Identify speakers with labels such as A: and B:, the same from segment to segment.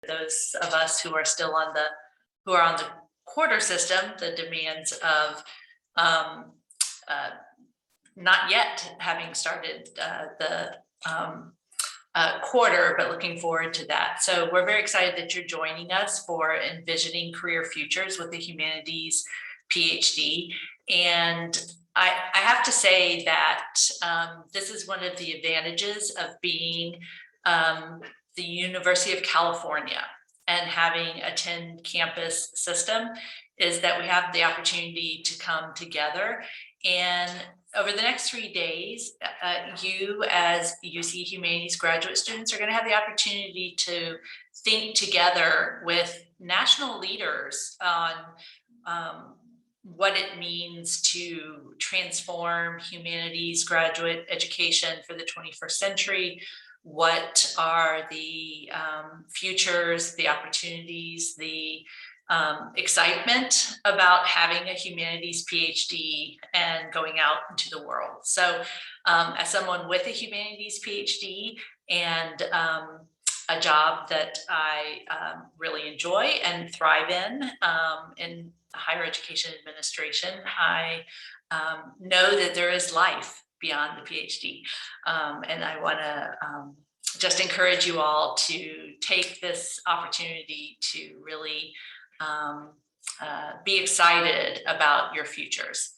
A: those of us who are still on the quarter system, the demands of not yet having started the quarter, but looking forward to that. So we're very excited that you're joining us for Envisioning Career Futures with the Humanities PhD. And I have to say that this is one of the advantages of being the University of California and having a 10 campus system, is that we have the opportunity to come together. And over the next 3 days, you as UC Humanities graduate students are going to have the opportunity to think together with national leaders on what it means to transform humanities graduate education for the 21st century. What are the futures, the opportunities, the excitement about having a humanities PhD and going out into the world. So as someone with a humanities PhD and a job that I really enjoy and thrive in higher education administration, I know that there is life beyond the PhD. And I want to just encourage you all to take this opportunity to really be excited about your futures.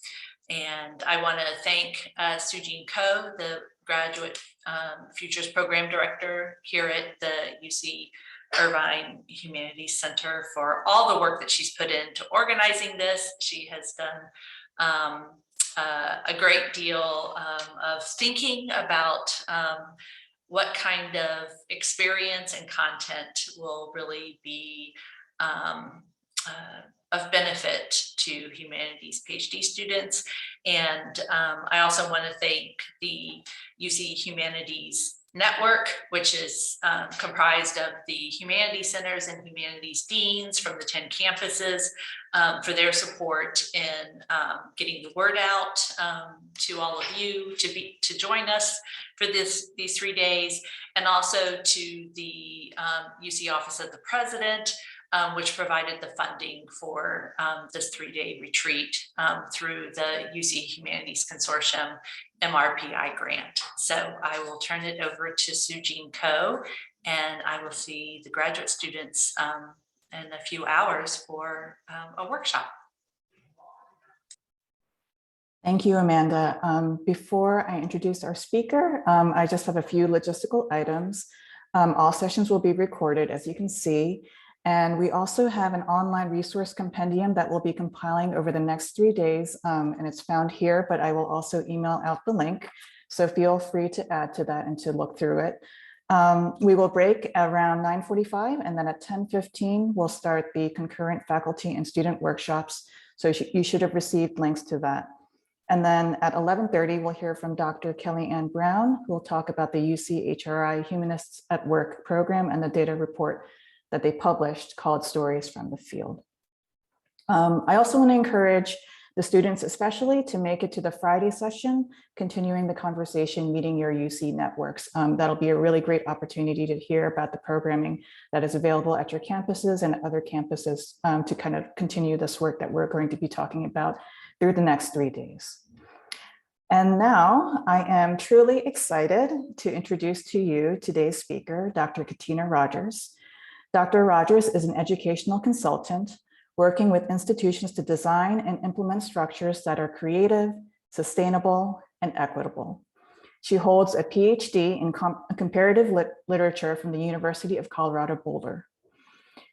A: And I want to thank Sujin Ko, the Graduate Futures Program Director here at the UC Irvine Humanities Center, for all the work that she's put into organizing this. She has done a great deal of thinking about what kind of experience and content will really be of benefit to humanities PhD students. And I also want to thank the UC Humanities Network, which is comprised of the humanities centers and humanities deans from the 10 campuses, for their support in getting the word out to all of you to join us for these 3 days, and also to the UC Office of the President, which provided the funding for this 3-day retreat through the UC Humanities Consortium MRPI grant. So I will turn it over to Sujin Ko, and I will see the graduate students in a few hours for a workshop.
B: Thank you, Amanda. Before I introduce our speaker, I just have a few logistical items. All sessions will be recorded, as you can see. And we also have an online resource compendium that we'll be compiling over the next 3 days. And it's found here, but I will also email out the link. So feel free to add to that and to look through it. We will break around 9:45, and then at 10:15, we'll start the concurrent faculty and student workshops. So you should have received links to that. And then at 11:30, we'll hear from Dr. Kelly Ann Brown, who will talk about the UC HRI Humanists at Work program and the data report that they published called Stories from the Field. I also want to encourage the students especially to make it to the Friday session, continuing the conversation, meeting your UC networks. That'll be a really great opportunity to hear about the programming that is available at your campuses and other campuses to kind of continue this work that we're going to be talking about through the next 3 days. And now I am truly excited to introduce to you today's speaker, Dr. Katina Rogers. Dr. Rogers is an educational consultant working with institutions to design and implement structures that are creative, sustainable, and equitable. She holds a PhD in comparative literature from the University of Colorado Boulder.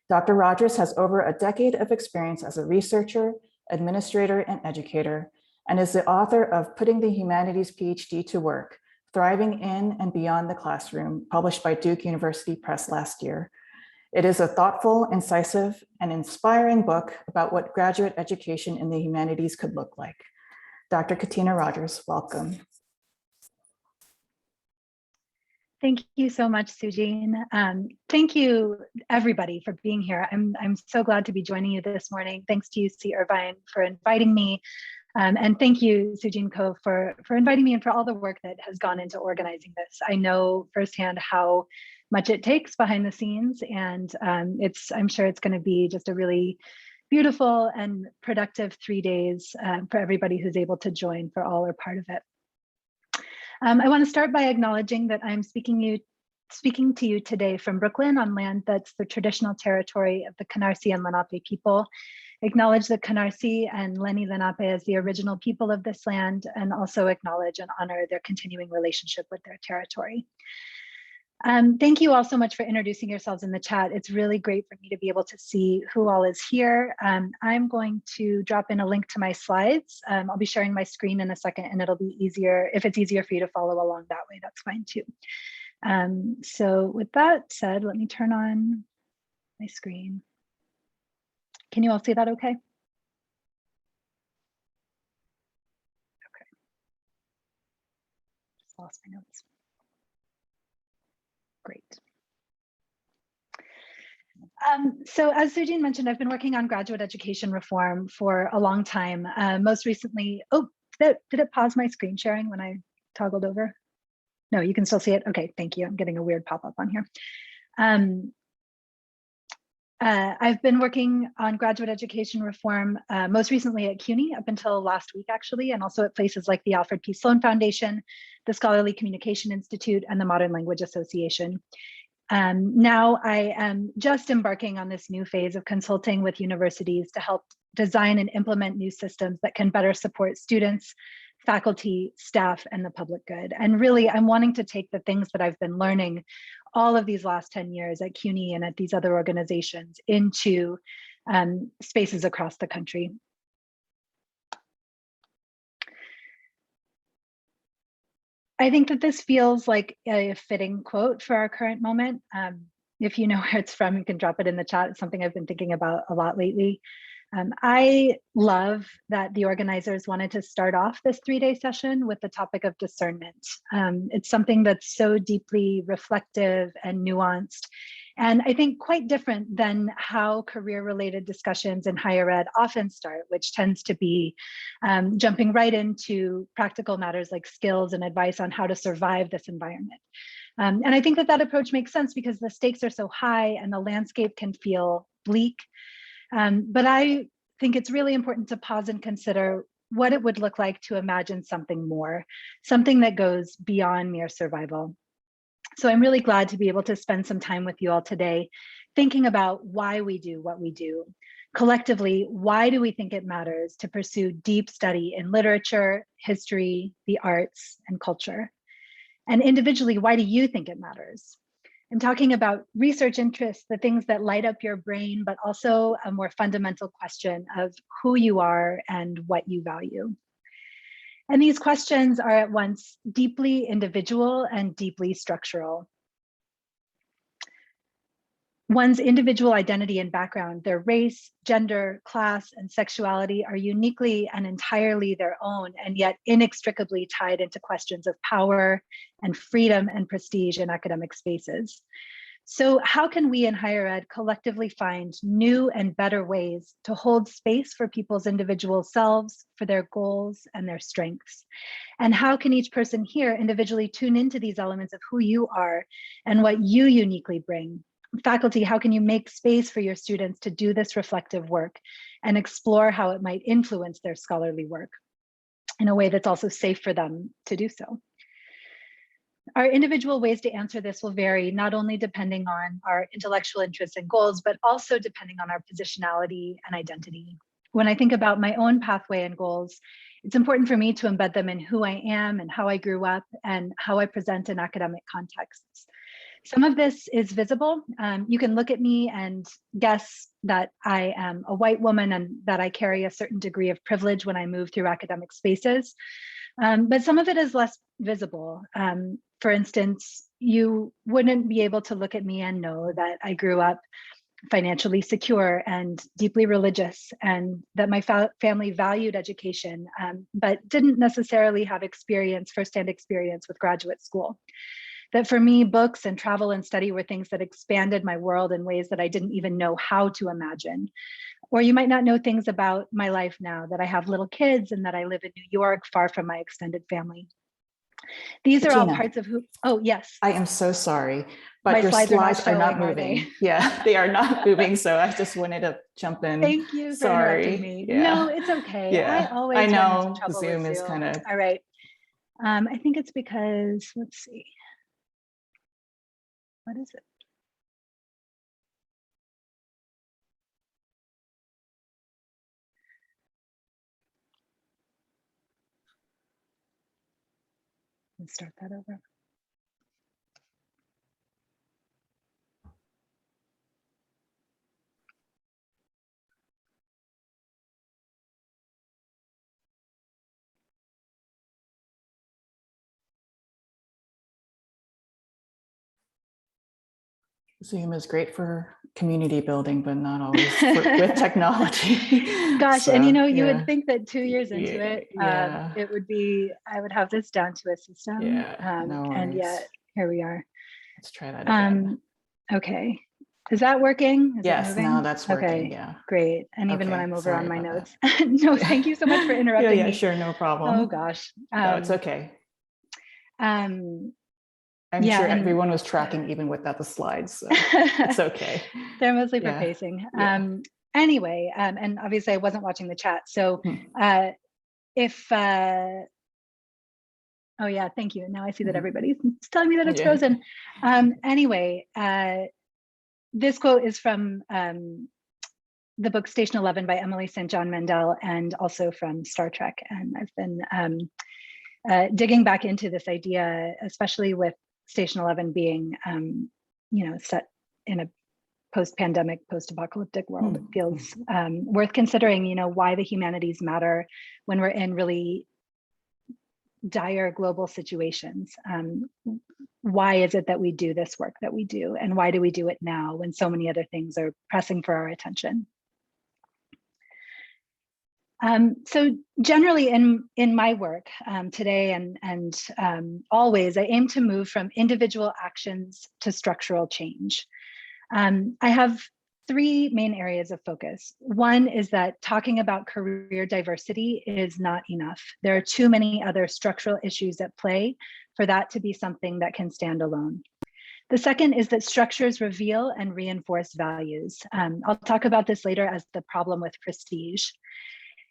B: Dr. Rogers has over a decade of experience as a researcher, administrator, and educator, and is the author of Putting the Humanities PhD to Work, Thriving in and Beyond the Classroom, published by Duke University Press last year. It is a thoughtful, incisive, and inspiring book about what graduate education in the humanities could look like. Dr. Katina Rogers, welcome.
C: Thank you so much, Sujin. Thank you, everybody, for being here. I'm so glad to be joining you this morning. Thanks to UC Irvine for inviting me. And thank you, Sujin Ko, for inviting me and for all the work that has gone into organizing this. I know firsthand how much it takes behind the scenes. And I'm sure it's going to be just a really beautiful and productive 3 days for everybody who's able to join, for all or part of it. I want to start by acknowledging that I'm speaking to you today from Brooklyn on land that's the traditional territory of the Canarsie and Lenape people. Acknowledge the Canarsie and Lenni Lenape as the original people of this land, and also acknowledge and honor their continuing relationship with their territory. Thank you all so much for introducing yourselves in the chat. It's really great for me to be able to see who all is here. I'm going to drop in a link to my slides. I'll be sharing my screen in a second, and it'll be easier. If it's easier for you to follow along that way, that's fine too. So with that said, let me turn on my screen. Can you all see that okay? Okay. Just lost my notes. Great. So as Sujin mentioned, I've been working on graduate education reform for a long time. Most recently, oh, did it pause my screen sharing when I toggled over? No, you can still see it. Okay, thank you. I'm getting a weird pop-up on here. I've been working on graduate education reform, most recently at CUNY up until last week, actually, and also at places like the Alfred P. Sloan Foundation, the Scholarly Communication Institute, and the Modern Language Association. Now I am just embarking on this new phase of consulting with universities to help design and implement new systems that can better support students, faculty, staff, and the public good. And really, I'm wanting to take the things that I've been learning all of these last 10 years at CUNY and at these other organizations into spaces across the country. I think that this feels like a fitting quote for our current moment. If you know where it's from, you can drop it in the chat. It's something I've been thinking about a lot lately. I love that the organizers wanted to start off this 3-day session with the topic of discernment. It's something that's so deeply reflective and nuanced, and I think quite different than how career-related discussions in higher ed often start, which tends to be jumping right into practical matters like skills and advice on how to survive this environment. And I think that that approach makes sense because the stakes are so high and the landscape can feel bleak. But I think it's really important to pause and consider what it would look like to imagine something more, something that goes beyond mere survival. So I'm really glad to be able to spend some time with you all today, thinking about why we do what we do. Collectively, why do we think it matters to pursue deep study in literature, history, the arts, and culture? And individually, why do you think it matters? I'm talking about research interests, the things that light up your brain, but also a more fundamental question of who you are and what you value. And these questions are at once deeply individual and deeply structural. One's individual identity and background, their race, gender, class, and sexuality are uniquely and entirely their own, and yet inextricably tied into questions of power and freedom and prestige in academic spaces. So how can we in higher ed collectively find new and better ways to hold space for people's individual selves, for their goals and their strengths? And how can each person here individually tune into these elements of who you are and what you uniquely bring? Faculty, how can you make space for your students to do this reflective work and explore how it might influence their scholarly work in a way that's also safe for them to do so? Our individual ways to answer this will vary, not only depending on our intellectual interests and goals, but also depending on our positionality and identity. When I think about my own pathway and goals, it's important for me to embed them in who I am and how I grew up and how I present in academic contexts. Some of this is visible. You can look at me and guess that I am a white woman and that I carry a certain degree of privilege when I move through academic spaces. But some of it is less visible. For instance, you wouldn't be able to look at me and know that I grew up financially secure and deeply religious, and that my family valued education, but didn't necessarily have firsthand experience with graduate school. That for me, books and travel and study were things that expanded my world in ways that I didn't even know how to imagine. Or you might not know things about my life now, that I have little kids and that I live in New York, far from my extended family. These are all
B: Katina,
C: parts of who, oh, yes.
B: I am so sorry, but
C: My
B: your
C: slides
B: slides are not
C: showing, are
B: moving.
C: they?
B: Yeah, they are not moving. So I just wanted to jump in.
C: Thank you for interrupting me.
B: Yeah.
C: No, it's okay. I
B: Yeah.
C: always run into
B: know
C: trouble
B: Zoom
C: with
B: is
C: Zoom.
B: kind of.
C: All right. I think it's because, let's see. What is it? Let's start that over.
B: Zoom is great for community building, but not always with technology.
C: Gosh,
B: So,
C: and you
B: yeah.
C: would think that 2 years into it,
B: Yeah.
C: it would be, I would have this down to a system.
B: Yeah. No
C: and
B: worries.
C: yet here we are.
B: Let's try that again.
C: Okay. Is that working? Is
B: Yes,
C: it moving?
B: now that's working.
C: Okay,
B: Yeah.
C: great. And even when
B: Okay,
C: I'm over
B: sorry
C: on my
B: about
C: notes.
B: that.
C: No, thank you so much for interrupting
B: Yeah,
C: me.
B: sure, no problem.
C: Oh gosh.
B: No, it's okay.
C: I'm
B: sure everyone was tracking even without the slides, so it's okay.
C: They're mostly for
B: Yeah.
C: pacing.
B: Yeah.
C: Anyway, and obviously I wasn't watching the chat. So oh yeah, thank you. Now I see that everybody's telling me that it's frozen. Anyway, this quote is from the book Station 11 by Emily St. John Mandel, and also from Star Trek. And I've been digging back into this idea, especially with Station 11 being, set in a post-pandemic, post-apocalyptic world. It feels worth considering, why the humanities matter when we're in really dire global situations. Why is it that we do this work that we do? And why do we do it now when so many other things are pressing for our attention? So generally in my work today and always, I aim to move from individual actions to structural change. I have 3 main areas of focus. One is that talking about career diversity is not enough. There are too many other structural issues at play for that to be something that can stand alone. The second is that structures reveal and reinforce values. I'll talk about this later as the problem with prestige.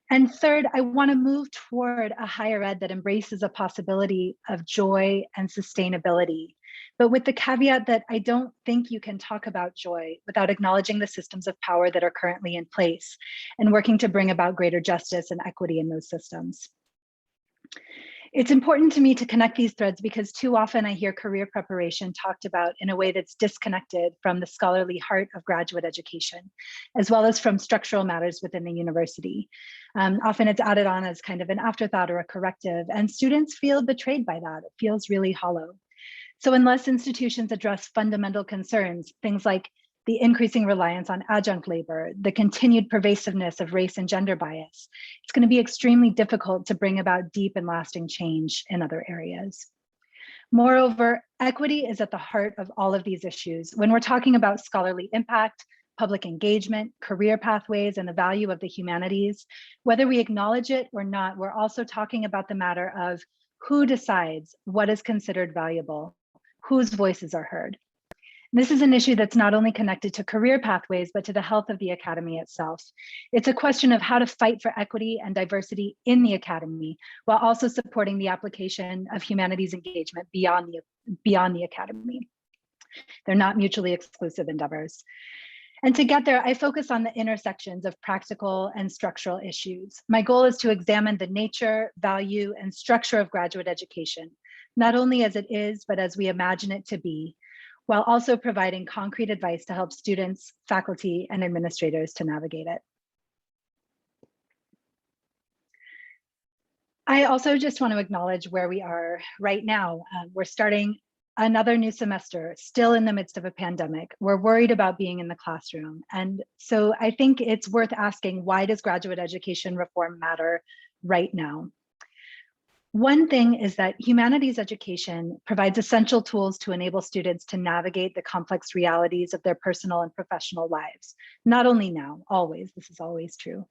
C: And third, I want to move toward a higher ed that embraces a possibility of joy and sustainability, but with the caveat that I don't think you can talk about joy without acknowledging the systems of power that are currently in place and working to bring about greater justice and equity in those systems. It's important to me to connect these threads because too often I hear career preparation talked about in a way that's disconnected from the scholarly heart of graduate education, as well as from structural matters within the university. Often it's added on as kind of an afterthought or a corrective, and students feel betrayed by that. It feels really hollow. So unless institutions address fundamental concerns, things like the increasing reliance on adjunct labor, the continued pervasiveness of race and gender bias, it's going to be extremely difficult to bring about deep and lasting change in other areas. Moreover, equity is at the heart of all of these issues. When we're talking about scholarly impact, public engagement, career pathways, and the value of the humanities, whether we acknowledge it or not, we're also talking about the matter of who decides what is considered valuable, whose voices are heard. This is an issue that's not only connected to career pathways, but to the health of the academy itself. It's a question of how to fight for equity and diversity in the academy, while also supporting the application of humanities engagement beyond the academy. They're not mutually exclusive endeavors. And to get there, I focus on the intersections of practical and structural issues. My goal is to examine the nature, value, and structure of graduate education, not only as it is, but as we imagine it to be, while also providing concrete advice to help students, faculty, and administrators to navigate it. I also just want to acknowledge where we are right now. We're starting another new semester, still in the midst of a pandemic. We're worried about being in the classroom. And so I think it's worth asking, why does graduate education reform matter right now? One thing is that humanities education provides essential tools to enable students to navigate the complex realities of their personal and professional lives. Not only now, always, this is always true.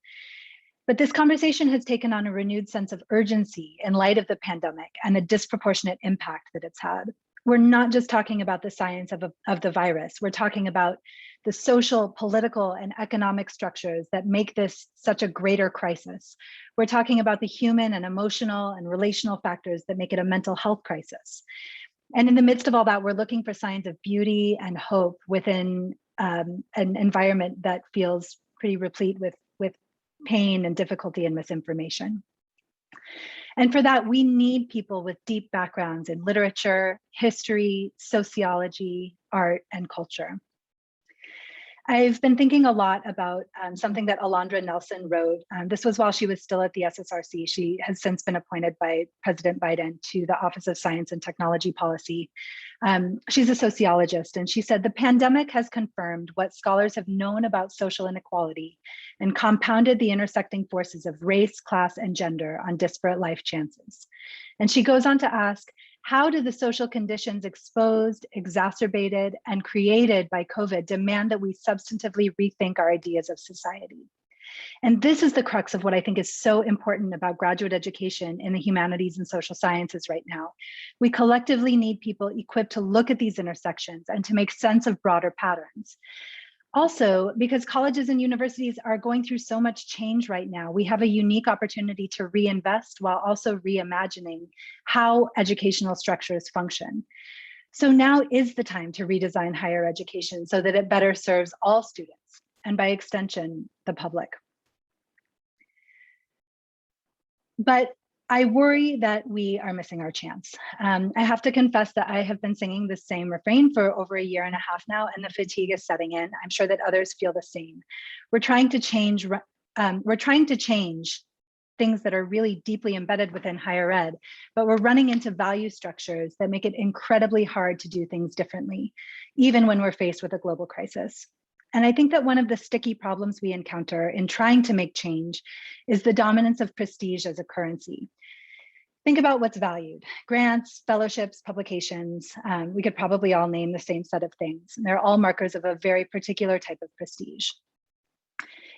C: But this conversation has taken on a renewed sense of urgency in light of the pandemic and the disproportionate impact that it's had. We're not just talking about the science of the virus. We're talking about the social, political, and economic structures that make this such a greater crisis. We're talking about the human and emotional and relational factors that make it a mental health crisis. And in the midst of all that, we're looking for signs of beauty and hope within an environment that feels pretty replete with pain and difficulty and misinformation. And for that, we need people with deep backgrounds in literature, history, sociology, art, and culture. I've been thinking a lot about something that Alondra Nelson wrote. This was while she was still at the SSRC. She has since been appointed by President Biden to the Office of Science and Technology Policy. She's a sociologist, and she said, the pandemic has confirmed what scholars have known about social inequality and compounded the intersecting forces of race, class, and gender on disparate life chances. And she goes on to ask, how do the social conditions exposed, exacerbated, and created by COVID demand that we substantively rethink our ideas of society? And this is the crux of what I think is so important about graduate education in the humanities and social sciences right now. We collectively need people equipped to look at these intersections and to make sense of broader patterns. Also, because colleges and universities are going through so much change right now, we have a unique opportunity to reinvest while also reimagining how educational structures function. So now is the time to redesign higher education so that it better serves all students, and by extension, the public. But I worry that we are missing our chance. I have to confess that I have been singing the same refrain for over a year and a half now, and the fatigue is setting in. I'm sure that others feel the same. We're trying to change things that are really deeply embedded within higher ed, but we're running into value structures that make it incredibly hard to do things differently, even when we're faced with a global crisis. And I think that one of the sticky problems we encounter in trying to make change is the dominance of prestige as a currency. Think about what's valued: grants, fellowships, publications. We could probably all name the same set of things. And they're all markers of a very particular type of prestige.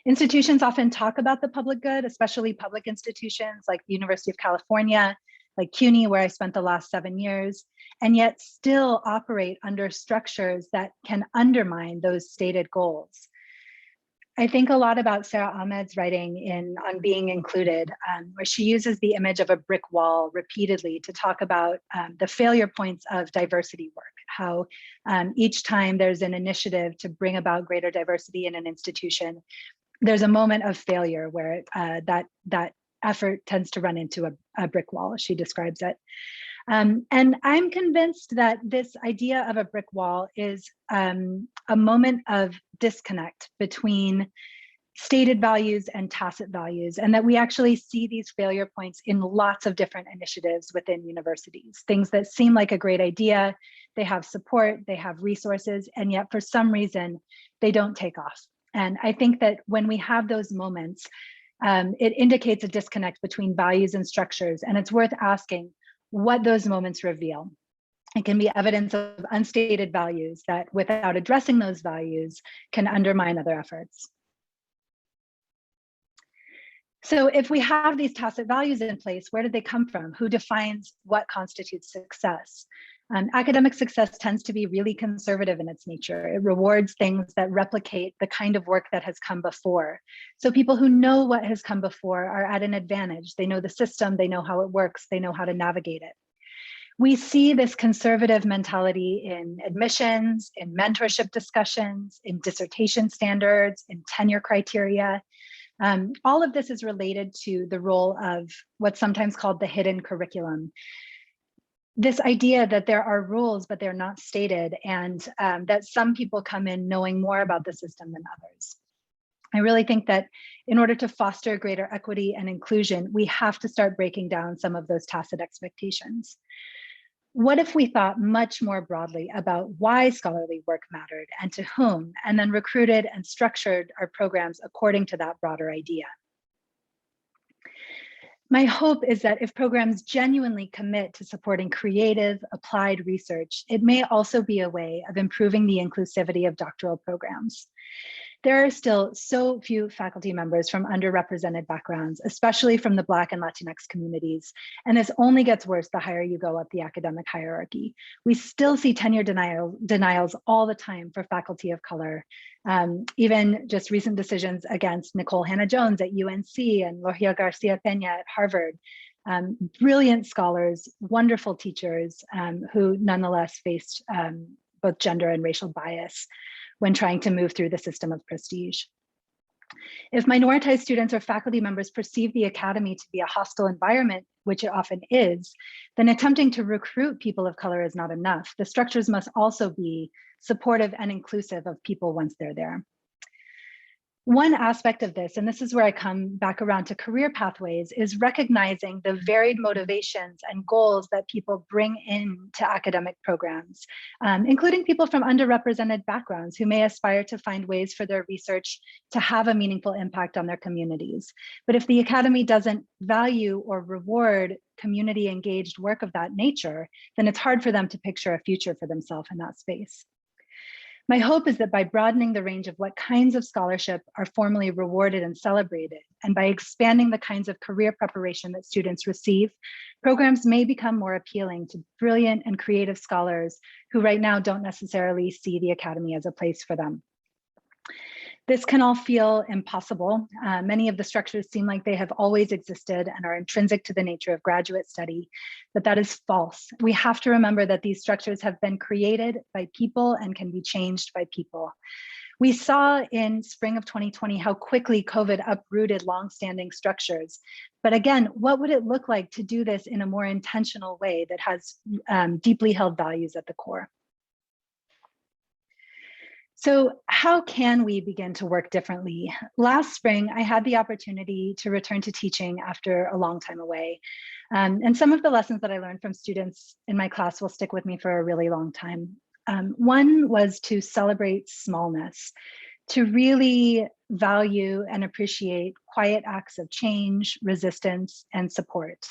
C: Institutions often talk about the public good, especially public institutions like the University of California, like CUNY, where I spent the last 7 years, and yet still operate under structures that can undermine those stated goals. I think a lot about Sarah Ahmed's writing on Being Included, where she uses the image of a brick wall repeatedly to talk about the failure points of diversity work, how each time there's an initiative to bring about greater diversity in an institution, there's a moment of failure where that effort tends to run into a brick wall, as she describes it. And I'm convinced that this idea of a brick wall is a moment of disconnect between stated values and tacit values, and that we actually see these failure points in lots of different initiatives within universities, things that seem like a great idea, they have support, they have resources, and yet for some reason, they don't take off. And I think that when we have those moments, it indicates a disconnect between values and structures, and it's worth asking what those moments reveal. It can be evidence of unstated values that, without addressing those values, can undermine other efforts. So if we have these tacit values in place, where did they come from? Who defines what constitutes success? Academic success tends to be really conservative in its nature. It rewards things that replicate the kind of work that has come before. So people who know what has come before are at an advantage. They know the system, they know how it works, they know how to navigate it. We see this conservative mentality in admissions, in mentorship discussions, in dissertation standards, in tenure criteria. All of this is related to the role of what's sometimes called the hidden curriculum. This idea that there are rules, but they're not stated, and that some people come in knowing more about the system than others. I really think that in order to foster greater equity and inclusion, we have to start breaking down some of those tacit expectations. What if we thought much more broadly about why scholarly work mattered and to whom, and then recruited and structured our programs according to that broader idea? My hope is that if programs genuinely commit to supporting creative, applied research, it may also be a way of improving the inclusivity of doctoral programs. There are still so few faculty members from underrepresented backgrounds, especially from the Black and Latinx communities. And this only gets worse the higher you go up the academic hierarchy. We still see tenure denials all the time for faculty of color. Even just recent decisions against Nicole Hannah-Jones at UNC and Logia Garcia Peña at Harvard. Brilliant scholars, wonderful teachers who nonetheless faced both gender and racial bias when trying to move through the system of prestige. If minoritized students or faculty members perceive the academy to be a hostile environment, which it often is, then attempting to recruit people of color is not enough. The structures must also be supportive and inclusive of people once they're there. One aspect of this, and this is where I come back around to career pathways, is recognizing the varied motivations and goals that people bring into academic programs, including people from underrepresented backgrounds who may aspire to find ways for their research to have a meaningful impact on their communities. But if the academy doesn't value or reward community engaged work of that nature, then it's hard for them to picture a future for themselves in that space. My hope is that by broadening the range of what kinds of scholarship are formally rewarded and celebrated, and by expanding the kinds of career preparation that students receive, programs may become more appealing to brilliant and creative scholars who right now don't necessarily see the academy as a place for them. This can all feel impossible. Many of the structures seem like they have always existed and are intrinsic to the nature of graduate study, but that is false. We have to remember that these structures have been created by people and can be changed by people. We saw in spring of 2020 how quickly COVID uprooted longstanding structures. But again, what would it look like to do this in a more intentional way that has deeply held values at the core? So how can we begin to work differently? Last spring, I had the opportunity to return to teaching after a long time away. And some of the lessons that I learned from students in my class will stick with me for a really long time. One was to celebrate smallness, to really value and appreciate quiet acts of change, resistance, and support.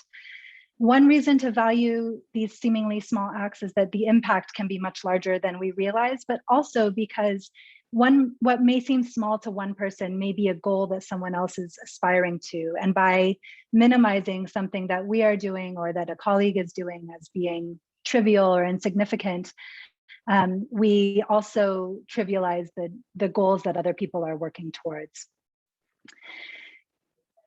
C: One reason to value these seemingly small acts is that the impact can be much larger than we realize, but also because what may seem small to one person may be a goal that someone else is aspiring to. And by minimizing something that we are doing or that a colleague is doing as being trivial or insignificant, we also trivialize the goals that other people are working towards.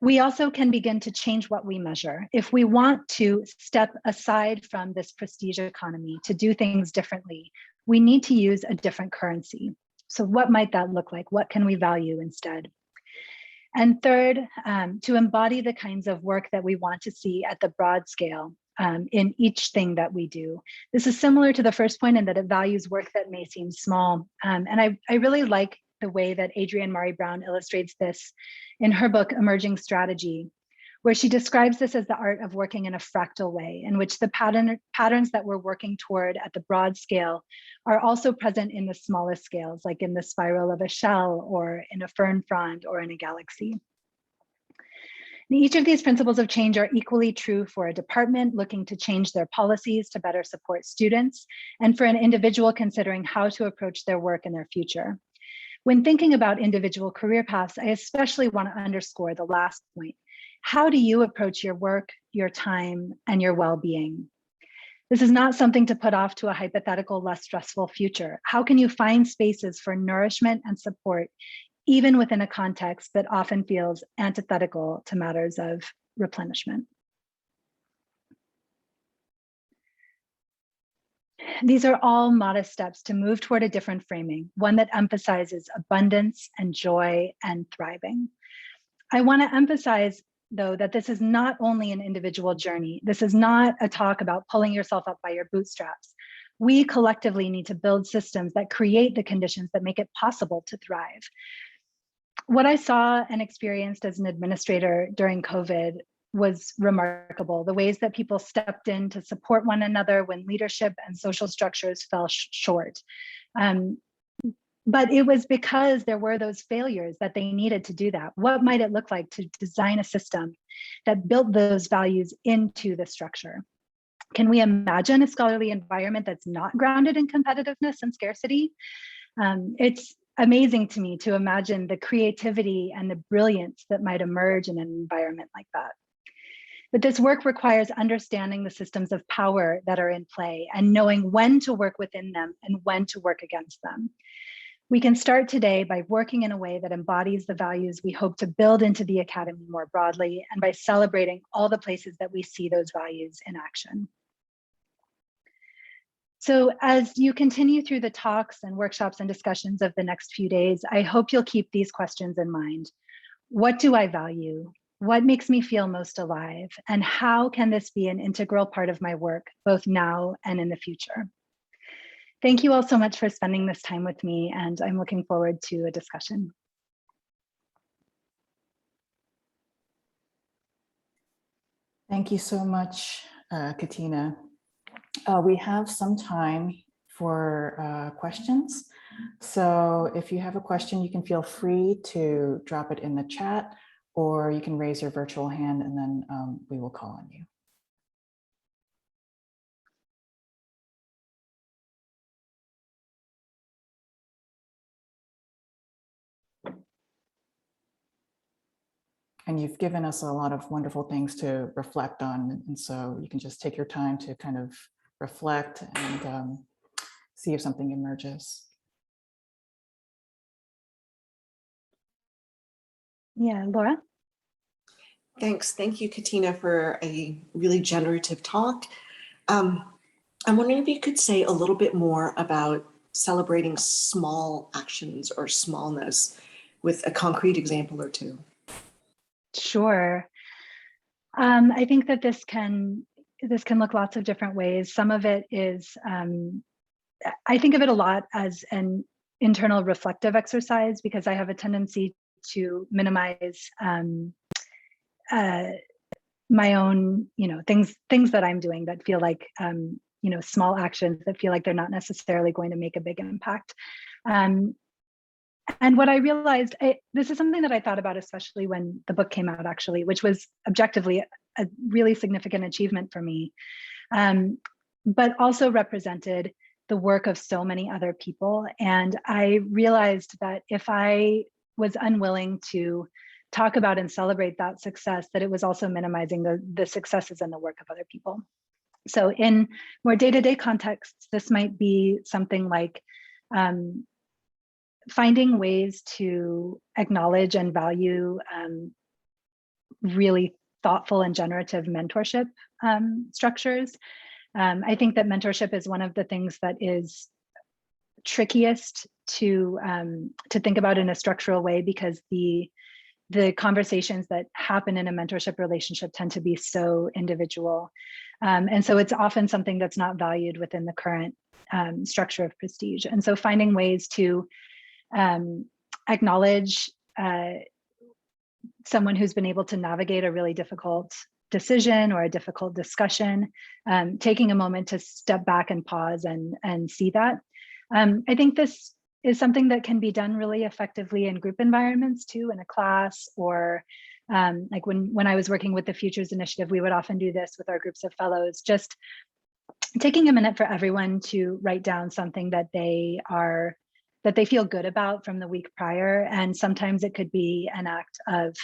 C: We also can begin to change what we measure. If we want to step aside from this prestige economy to do things differently, we need to use a different currency. So what might that look like? What can we value instead? And third, to embody the kinds of work that we want to see at the broad scale in each thing that we do. This is similar to the first point in that it values work that may seem small. And I really like the way that Adrienne Mari Brown illustrates this in her book, Emerging Strategy, where she describes this as the art of working in a fractal way, in which the patterns that we're working toward at the broad scale are also present in the smallest scales, like in the spiral of a shell or in a fern frond or in a galaxy. And each of these principles of change are equally true for a department looking to change their policies to better support students, and for an individual considering how to approach their work and their future. When thinking about individual career paths, I especially want to underscore the last point. How do you approach your work, your time, and your well-being? This is not something to put off to a hypothetical, less stressful future. How can you find spaces for nourishment and support, even within a context that often feels antithetical to matters of replenishment? These are all modest steps to move toward a different framing, one that emphasizes abundance and joy and thriving. I want to emphasize, though, that this is not only an individual journey. This is not a talk about pulling yourself up by your bootstraps. We collectively need to build systems that create the conditions that make it possible to thrive. What I saw and experienced as an administrator during COVID was remarkable. The ways that people stepped in to support one another when leadership and social structures fell short. But it was because there were those failures that they needed to do that. What might it look like to design a system that built those values into the structure? Can we imagine a scholarly environment that's not grounded in competitiveness and scarcity? It's amazing to me to imagine the creativity and the brilliance that might emerge in an environment like that. But this work requires understanding the systems of power that are in play and knowing when to work within them and when to work against them. We can start today by working in a way that embodies the values we hope to build into the Academy more broadly, and by celebrating all the places that we see those values in action. So as you continue through the talks and workshops and discussions of the next few days, I hope you'll keep these questions in mind. What do I value? What makes me feel most alive? And how can this be an integral part of my work, both now and in the future? Thank you all so much for spending this time with me, and I'm looking forward to a discussion.
B: Thank you so much, Katina. We have some time for questions. So if you have a question, you can feel free to drop it in the chat, or you can raise your virtual hand and then we will call on you. And you've given us a lot of wonderful things to reflect on. And so you can just take your time to kind of reflect and see if something emerges.
C: Yeah, Laura?
D: Thanks. Thank you, Katina, for a really generative talk. I'm wondering if you could say a little bit more about celebrating small actions or smallness with a concrete example or two.
C: Sure. I think that this can look lots of different ways. Some of it is, I think of it a lot as an internal reflective exercise, because I have a tendency to minimize my own, things that I'm doing that feel like, small actions that feel like they're not necessarily going to make a big impact. And what I realized, this is something that I thought about, especially when the book came out, actually, which was objectively a really significant achievement for me, but also represented the work of so many other people. And I realized that if I was unwilling to talk about and celebrate that success, that it was also minimizing the successes and the work of other people. So in more day-to-day contexts, this might be something like finding ways to acknowledge and value really thoughtful and generative mentorship structures. I think that mentorship is one of the things that is trickiest to think about in a structural way, because the conversations that happen in a mentorship relationship tend to be so individual. And so it's often something that's not valued within the current structure of prestige. And so finding ways to acknowledge someone who's been able to navigate a really difficult decision or a difficult discussion, taking a moment to step back and pause and see that. I think this is something that can be done really effectively in group environments too, in a class, or like when I was working with the Futures Initiative, we would often do this with our groups of fellows, just taking a minute for everyone to write down something that they feel good about from the week prior. And sometimes it could be an act of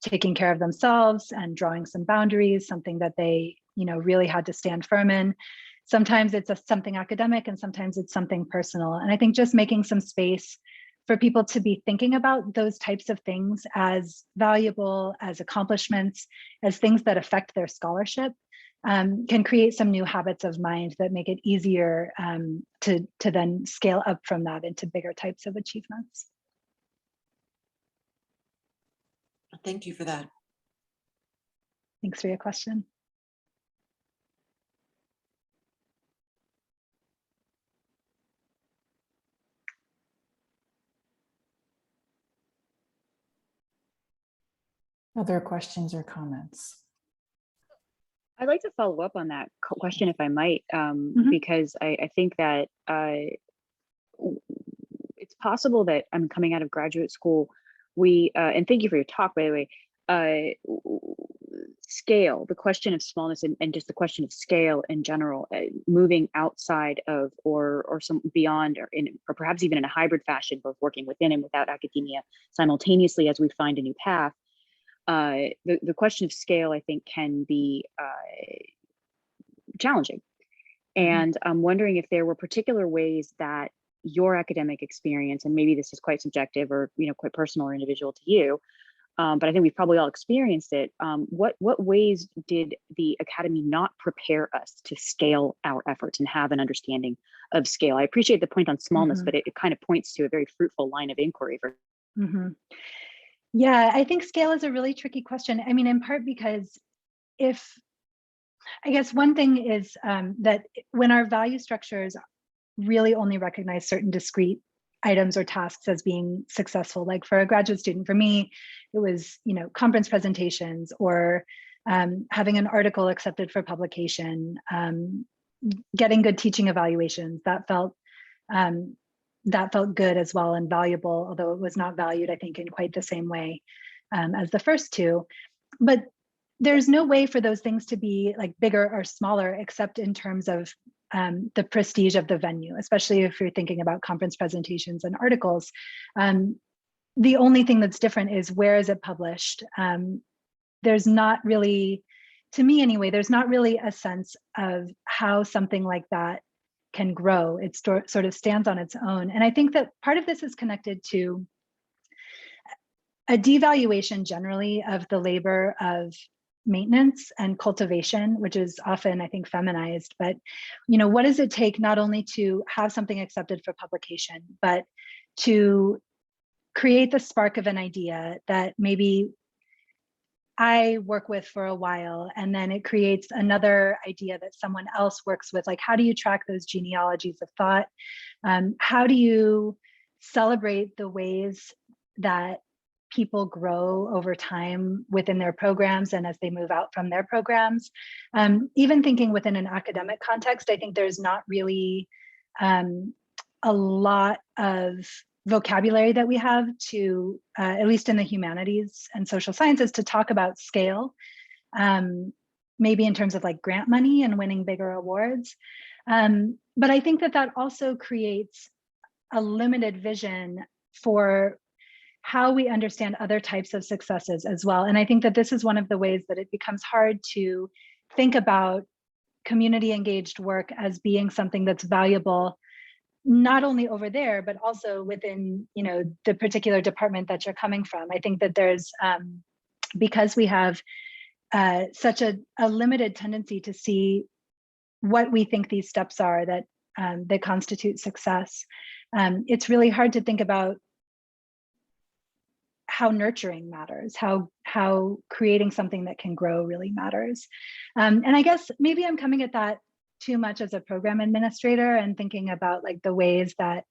C: taking care of themselves and drawing some boundaries, something that they, really had to stand firm in. Sometimes it's something academic, and sometimes it's something personal. And I think just making some space for people to be thinking about those types of things as valuable, as accomplishments, as things that affect their scholarship, can create some new habits of mind that make it easier to then scale up from that into bigger types of achievements.
D: Thank you for that.
C: Thanks for your question.
B: Other questions or comments?
E: I'd like to follow up on that question, if I might, because I think that it's possible that I'm coming out of graduate school. And thank you for your talk, by the way. scale, the question of smallness and just the question of scale in general, moving outside of or some beyond or perhaps even in a hybrid fashion, both working within and without academia simultaneously as we find a new path. The question of scale, I think, can be challenging. And I'm wondering if there were particular ways that your academic experience, and maybe this is quite subjective or quite personal or individual to you, but I think we've probably all experienced it. What ways did the academy not prepare us to scale our efforts and have an understanding of scale? I appreciate the point on smallness, but it kind of points to a very fruitful line of inquiry for.
C: Yeah, I think scale is a really tricky question. I mean, in part because I guess one thing is that when our value structures really only recognize certain discrete items or tasks as being successful, like for a graduate student, for me, it was, conference presentations or having an article accepted for publication, getting good teaching evaluations. That felt good as well and valuable, although it was not valued, I think, in quite the same way as the first two. But there's no way for those things to be like bigger or smaller, except in terms of the prestige of the venue, especially if you're thinking about conference presentations and articles. The only thing that's different is where is it published? There's not really, to me anyway, there's not really a sense of how something like that can grow. It sort of stands on its own. And I think that part of this is connected to a devaluation generally of the labor of maintenance and cultivation, which is often, I think, feminized. But, what does it take not only to have something accepted for publication, but to create the spark of an idea that maybe I work with for a while, and then it creates another idea that someone else works with? Like, how do you track those genealogies of thought? How do you celebrate the ways that people grow over time within their programs and as they move out from their programs? Even thinking within an academic context, I think there's not really a lot of vocabulary that we have to, at least in the humanities and social sciences, to talk about scale, maybe in terms of like grant money and winning bigger awards. But I think that also creates a limited vision for how we understand other types of successes as well. And I think that this is one of the ways that it becomes hard to think about community engaged work as being something that's valuable, not only over there, but also within, the particular department that you're coming from. I think that there's, because we have such a limited tendency to see what we think these steps are that constitute success, it's really hard to think about how nurturing matters, how creating something that can grow really matters. And I guess maybe I'm coming at that too much as a program administrator and thinking about like the ways that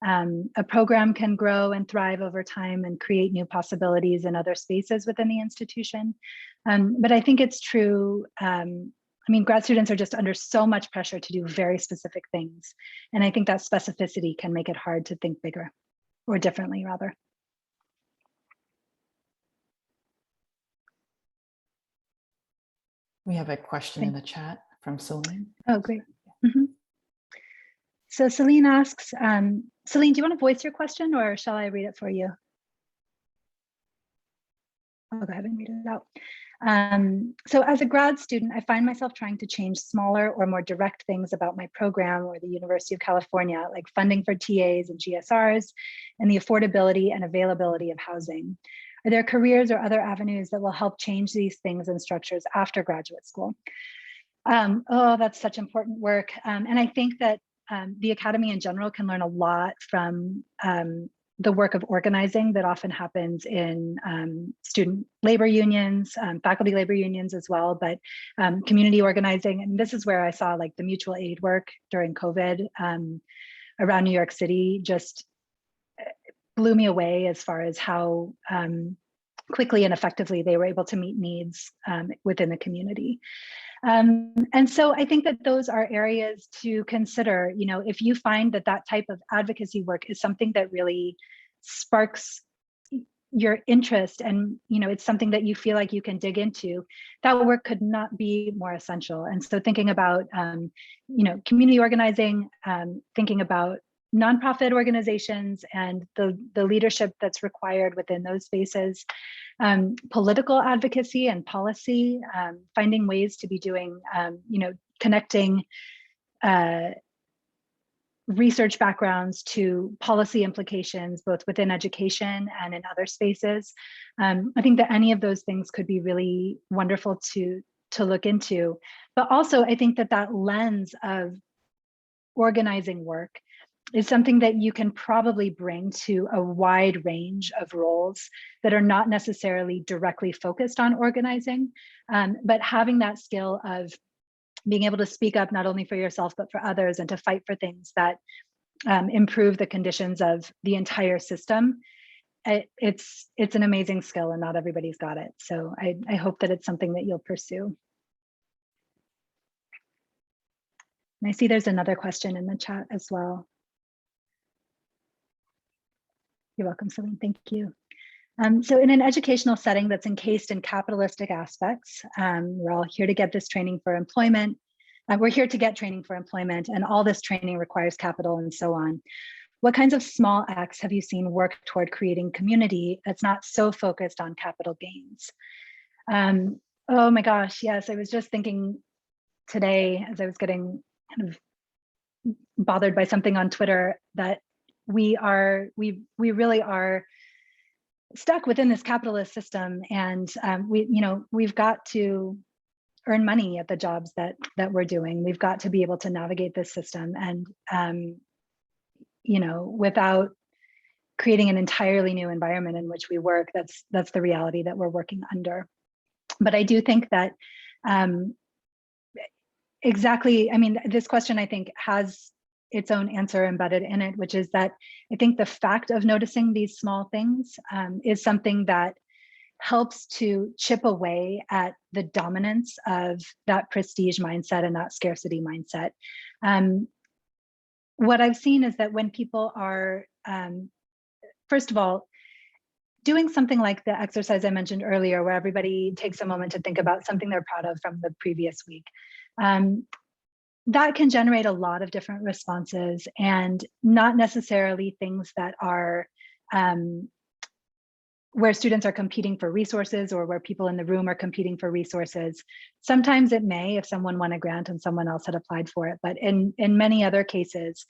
C: a program can grow and thrive over time and create new possibilities in other spaces within the institution. But I think it's true. Grad students are just under so much pressure to do very specific things. And I think that specificity can make it hard to think bigger or differently, rather.
B: We have a question in the chat from Celine.
C: Oh, great. So Celine asks, Celine, do you want to voice your question or shall I read it for you? I'll go ahead and read it out. So as a grad student, I find myself trying to change smaller or more direct things about my program or the University of California, like funding for TAs and GSRs and the affordability and availability of housing. Are there careers or other avenues that will help change these things and structures after graduate school? That's such important work. And I think that the academy in general can learn a lot from the work of organizing that often happens in student labor unions, faculty labor unions as well, but community organizing. And this is where I saw like the mutual aid work during COVID around New York City just blew me away as far as how quickly and effectively they were able to meet needs within the community. And so I think that those are areas to consider. If you find that type of advocacy work is something that really sparks your interest and, you know, it's something that you feel like you can dig into, that work could not be more essential. And so thinking about, you know, community organizing, thinking about nonprofit organizations and the leadership that's required within those spaces, political advocacy and policy, finding ways to be doing, you know, connecting research backgrounds to policy implications, both within education and in other spaces. I think that any of those things could be really wonderful to look into. But also, I think that that lens of organizing work is something that you can probably bring to a wide range of roles that are not necessarily directly focused on organizing, but having that skill of being able to speak up not only for yourself, but for others, and to fight for things that improve the conditions of the entire system. It's an amazing skill, and not everybody's got it. So I hope that it's something that you'll pursue. And I see there's another question in the chat as well. You're welcome, Celine, thank you. So in an educational setting that's encased in capitalistic aspects, we're all here to get this training for employment. We're here to get training for employment, and all this training requires capital and so on. What kinds of small acts have you seen work toward creating community that's not so focused on capital gains? Oh my gosh, yes, I was just thinking today as I was getting kind of bothered by something on Twitter that we really are stuck within this capitalist system, and we've got to earn money at the jobs that we're doing. We've got to be able to navigate this system, and without creating an entirely new environment in which we work. That's the reality that we're working under. But I do think that exactly, I mean, this question I think has its own answer embedded in it, which is that I think the fact of noticing these small things is something that helps to chip away at the dominance of that prestige mindset and that scarcity mindset. What I've seen is that when people are, first of all, doing something like the exercise I mentioned earlier, where everybody takes a moment to think about something they're proud of from the previous week, that can generate a lot of different responses, and not necessarily things that are where students are competing for resources, or where people in the room are competing for resources. Sometimes it may, if someone won a grant and someone else had applied for it, but in many other cases,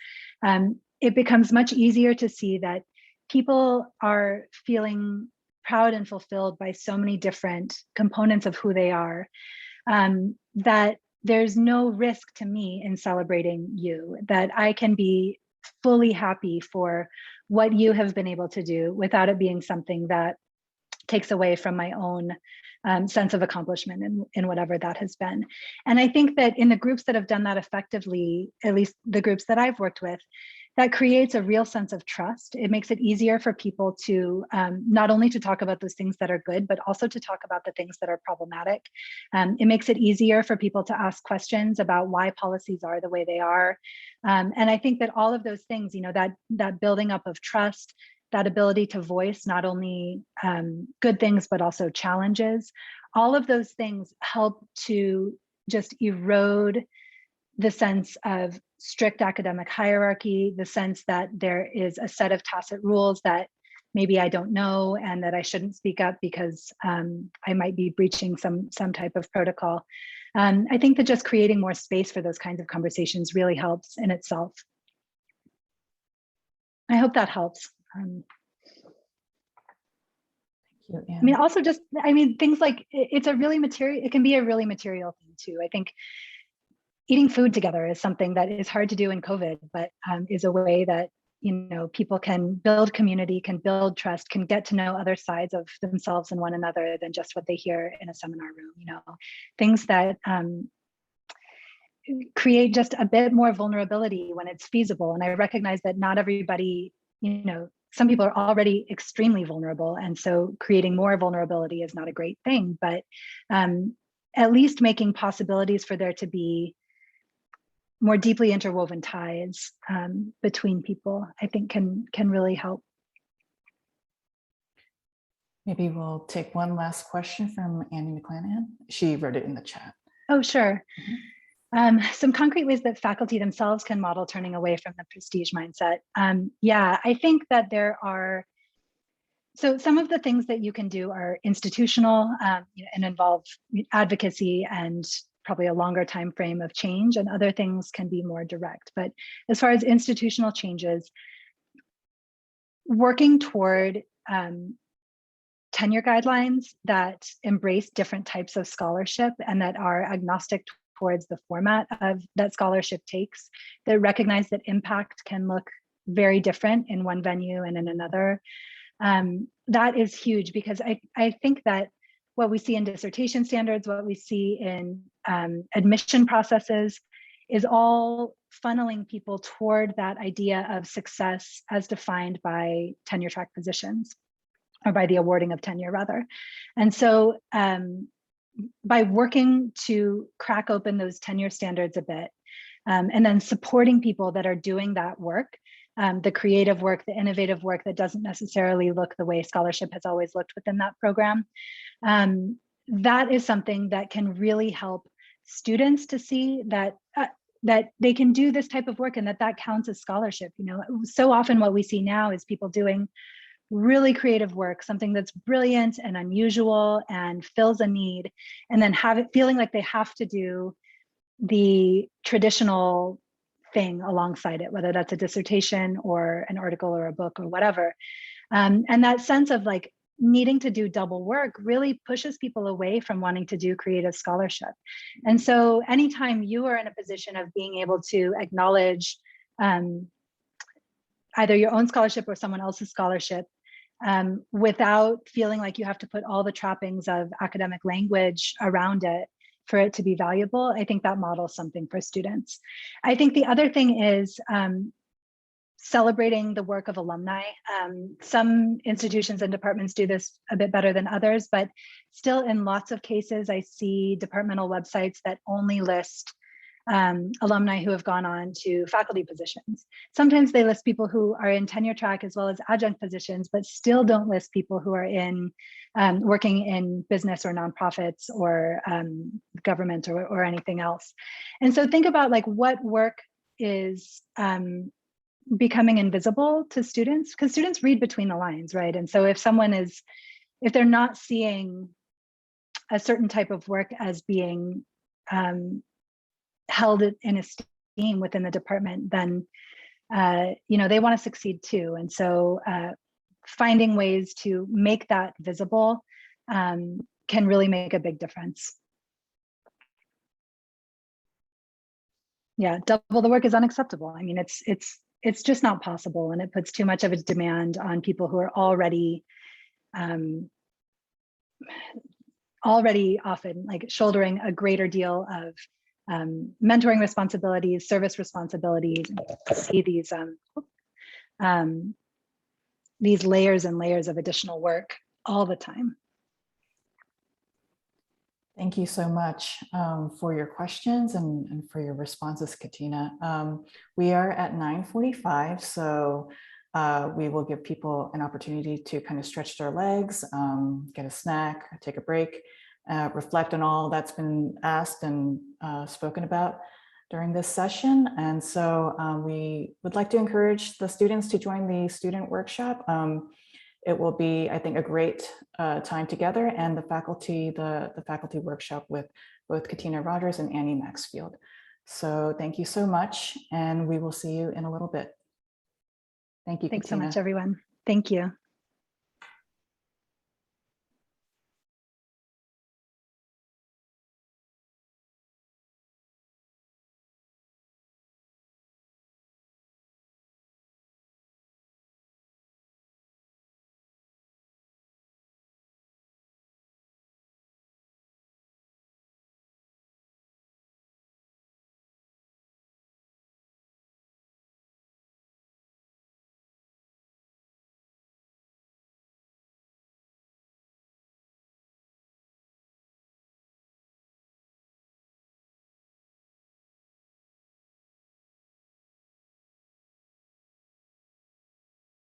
C: it becomes much easier to see that people are feeling proud and fulfilled by so many different components of who they are, that there's no risk to me in celebrating you, that I can be fully happy for what you have been able to do without it being something that takes away from my own sense of accomplishment in whatever that has been. And I think that in the groups that have done that effectively, at least the groups that I've worked with, that creates a real sense of trust. It makes it easier for people to not only to talk about those things that are good, but also to talk about the things that are problematic. It makes it easier for people to ask questions about why policies are the way they are. And I think that all of those things, that building up of trust, that ability to voice not only good things, but also challenges, all of those things help to just erode the sense of strict academic hierarchy, the sense that there is a set of tacit rules that maybe I don't know, and that I shouldn't speak up because I might be breaching some type of protocol. I think that just creating more space for those kinds of conversations really helps in itself. I hope that helps. I mean, also just, things like, it can be a really material thing too. I think eating food together is something that is hard to do in COVID, but is a way that people can build community, can build trust, can get to know other sides of themselves and one another than just what they hear in a seminar room. Things that create just a bit more vulnerability when it's feasible. And I recognize that not everybody, some people are already extremely vulnerable, and so creating more vulnerability is not a great thing. But at least making possibilities for there to be more deeply interwoven ties between people, I think can really help.
B: Maybe we'll take one last question from Annie McClanahan. She wrote it in the chat.
C: Oh, sure. Some concrete ways that faculty themselves can model turning away from the prestige mindset. Yeah, I think that there are, so some of the things that you can do are institutional and involve advocacy and probably a longer time frame of change, and other things can be more direct. But as far as institutional changes, working toward tenure guidelines that embrace different types of scholarship and that are agnostic towards the format of that scholarship takes, that recognize that impact can look very different in one venue and in another. That is huge, because I think that what we see in dissertation standards, what we see in admission processes, is all funneling people toward that idea of success as defined by tenure track positions, or by the awarding of tenure rather. And so by working to crack open those tenure standards a bit, and then supporting people that are doing that work, the creative work, the innovative work that doesn't necessarily look the way scholarship has always looked within that program, that is something that can really help students to see that that they can do this type of work, and that counts as scholarship. You know, so often what we see now is people doing really creative work, something that's brilliant and unusual and fills a need, and then feeling like they have to do the traditional thing alongside it, whether that's a dissertation or an article or a book or whatever. And that sense of like needing to do double work really pushes people away from wanting to do creative scholarship. And so anytime you are in a position of being able to acknowledge either your own scholarship or someone else's scholarship, without feeling like you have to put all the trappings of academic language around it for it to be valuable, I think that models something for students. I think the other thing is celebrating the work of alumni. Some institutions and departments do this a bit better than others, but still in lots of cases, I see departmental websites that only list alumni who have gone on to faculty positions. Sometimes they list people who are in tenure track as well as adjunct positions, but still don't list people who are in working in business or nonprofits or government or anything else. And so think about like what work is becoming invisible to students, because students read between the lines, right? And so if they're not seeing a certain type of work as being held in esteem within the department, then they want to succeed too. And so finding ways to make that visible can really make a big difference. Yeah, double the work is unacceptable. I mean, it's just not possible, and it puts too much of a demand on people who are already often like shouldering a greater deal of mentoring responsibilities, service responsibilities. See these layers and layers of additional work all the time.
B: Thank you so much for your questions and for your responses, Katina. We are at 9:45, so we will give people an opportunity to kind of stretch their legs, get a snack, take a break, reflect on all that's been asked and spoken about during this session. And so we would like to encourage the students to join the student workshop. It will be, I think, a great time together, and the faculty workshop with both Katina Rogers and Annie Maxfield. So thank you so much, and we will see you in a little bit. Thank you,
C: Thanks
B: Katina.
C: so much, everyone. Thank you.